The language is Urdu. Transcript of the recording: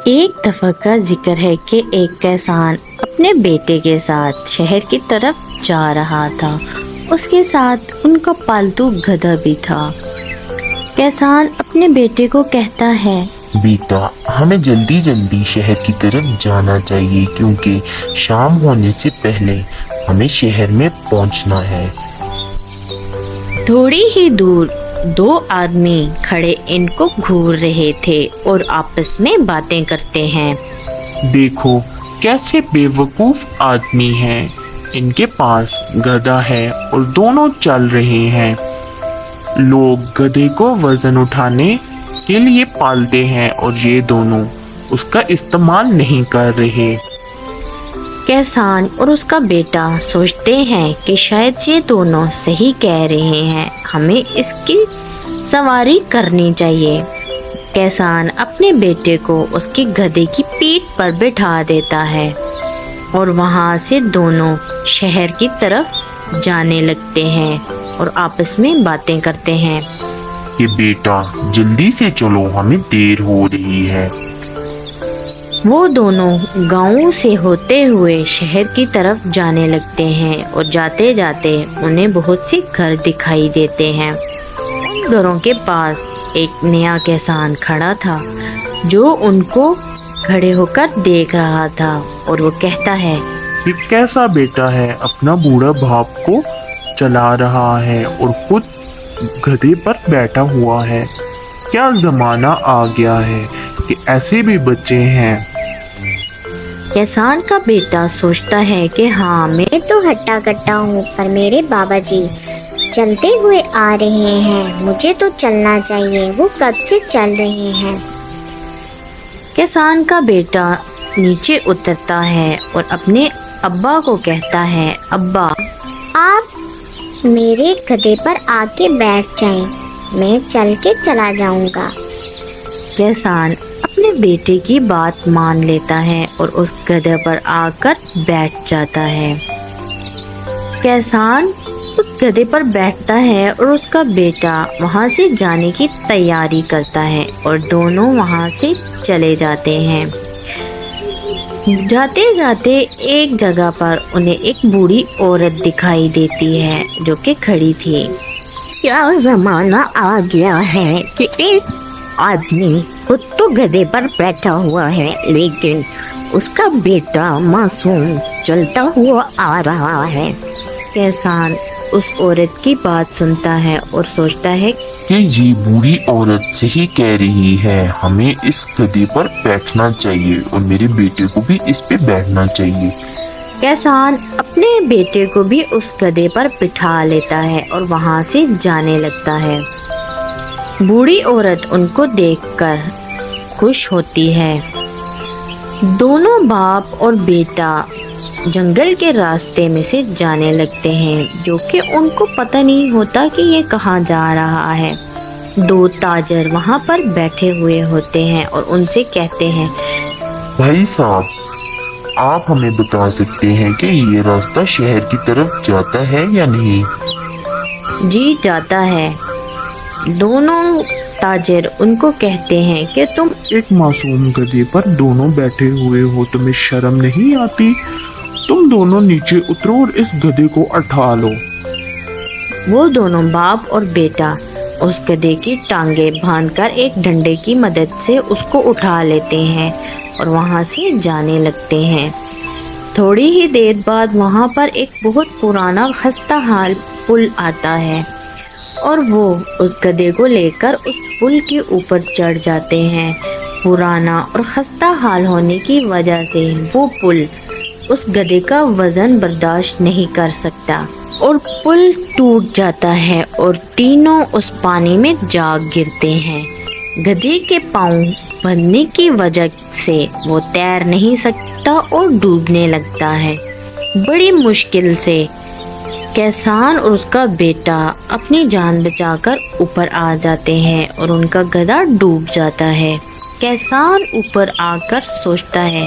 ایک دفعہ کا ذکر ہے کہ ایک کسان اپنے بیٹے کے ساتھ شہر کی طرف جا رہا تھا۔ اس کے ساتھ ان کا پالتو گدھا بھی تھا۔ کسان اپنے بیٹے کو کہتا ہے، بیٹا، ہمیں جلدی جلدی شہر کی طرف جانا چاہیے کیونکہ شام ہونے سے پہلے ہمیں شہر میں پہنچنا ہے۔ تھوڑی ہی دور دو آدمی کھڑے ان کو گھور رہے تھے اور آپس میں باتیں کرتے ہیں۔ دیکھو کیسے بے وقوف آدمی ہیں، ان کے پاس گدھا ہے اور دونوں چل رہے ہیں۔ لوگ گدھے کو وزن اٹھانے کے لیے پالتے ہیں اور یہ دونوں اس کا استعمال نہیں کر رہے۔ کسان اور اس کا بیٹا سوچتے ہیں کہ شاید یہ دونوں صحیح کہہ رہے ہیں، ہمیں اس کی سواری کرنی چاہیے۔ کسان اپنے بیٹے کو اس کے گدھے کی پیٹھ پر بٹھا دیتا ہے اور وہاں سے دونوں شہر کی طرف جانے لگتے ہیں اور آپس میں باتیں کرتے ہیں کہ بیٹا جلدی سے چلو، ہمیں دیر ہو رہی ہے۔ وہ دونوں گاؤں سے ہوتے ہوئے شہر کی طرف جانے لگتے ہیں اور جاتے جاتے انہیں بہت سے گھر دکھائی دیتے ہیں۔ ان گھروں کے پاس ایک نیا کسان کھڑا تھا جو ان کو کھڑے ہو کر دیکھ رہا تھا اور وہ کہتا ہے، یہ کیسا بیٹا ہے، اپنا بوڑھا باپ کو چلا رہا ہے اور خود گدھے پر بیٹھا ہوا ہے۔ کیا زمانہ آ گیا ہے کہ ایسے بھی بچے ہیں۔ کسان کا بیٹا سوچتا ہے کہ ہاں، میں تو ہٹا کٹا ہوں پر میرے بابا جی چلتے ہوئے آ رہے ہیں، مجھے تو چلنا چاہیے، وہ کب سے چل رہے ہیں۔ کسان کا بیٹا نیچے اترتا ہے اور اپنے ابا کو کہتا ہے، ابا، آپ میرے گدھے پر آ کے بیٹھ جائیں، میں چل کے چلا جاؤں گا۔ کسان اپنے بیٹے کی بات مان لیتا ہے اور اس گدھے پر آ کر بیٹھ جاتا ہے۔ کسان اس گدھے پر بیٹھتا ہے اور اس کا بیٹا وہاں سے جانے کی تیاری کرتا ہے اور دونوں وہاں سے چلے جاتے ہیں۔ جاتے جاتے ایک جگہ پر انہیں ایک بوڑھی عورت دکھائی دیتی ہے جو کہ کھڑی تھی۔ کیا زمانہ آ گیا ہے کہ ایک آدمی خود تو گدھے پر بیٹھا ہوا ہے لیکن اس کا بیٹا معصوم چلتا ہوا آ رہا ہے۔ کسان اس عورت کی بات سنتا ہے اور سوچتا ہے کہ یہ بوڑھی عورت صحیح کہہ رہی ہے، ہمیں اس گدھے پر بیٹھنا چاہیے اور میرے بیٹے کو بھی اس پہ بیٹھنا چاہیے۔ کسان اپنے بیٹے کو بھی اس گدھے پر بٹھا لیتا ہے اور وہاں سے جانے لگتا ہے۔ بوڑھی عورت ان کو دیکھ کر خوش ہوتی ہے۔ دونوں باپ اور بیٹا جنگل کے راستے میں سے جانے لگتے ہیں جو کہ ان کو پتہ نہیں ہوتا کہ یہ کہاں جا رہا ہے۔ دو تاجر وہاں پر بیٹھے ہوئے ہوتے ہیں اور ان سے کہتے ہیں، بھائی صاحب، آپ ہمیں بتا سکتے ہیں کہ یہ راستہ شہر کی طرف جاتا ہے یا نہیں؟ جی جاتا ہے۔ دونوں تاجر ان کو کہتے ہیں کہ تم ایک معصوم گدھے پر دونوں بیٹھے ہوئے ہو، تمہیں شرم نہیں آتی؟ تم دونوں نیچے اترو اور اس گدھے کو اٹھا لو۔ وہ دونوں باپ اور بیٹا اس گدھے کی ٹانگیں باندھ کر ایک ڈنڈے کی مدد سے اس کو اٹھا لیتے ہیں اور وہاں سے جانے لگتے ہیں۔ تھوڑی ہی دیر بعد وہاں پر ایک بہت پرانا خستہ حال پل آتا ہے اور وہ اس گدھے کو لے کر اس پل کے اوپر چڑھ جاتے ہیں۔ پرانا اور خستہ حال ہونے کی وجہ سے وہ پل اس گدھے کا وزن برداشت نہیں کر سکتا اور پل ٹوٹ جاتا ہے اور تینوں اس پانی میں جا گرتے ہیں۔ گدھے کے پاؤں بندھنے کی وجہ سے وہ تیر نہیں سکتا اور ڈوبنے لگتا ہے۔ بڑی مشکل سے کسان اور اس کا بیٹا اپنی جان بچا کر اوپر آ جاتے ہیں اور ان کا گدھا ڈوب جاتا ہے۔ کسان اوپر آ کر سوچتا ہے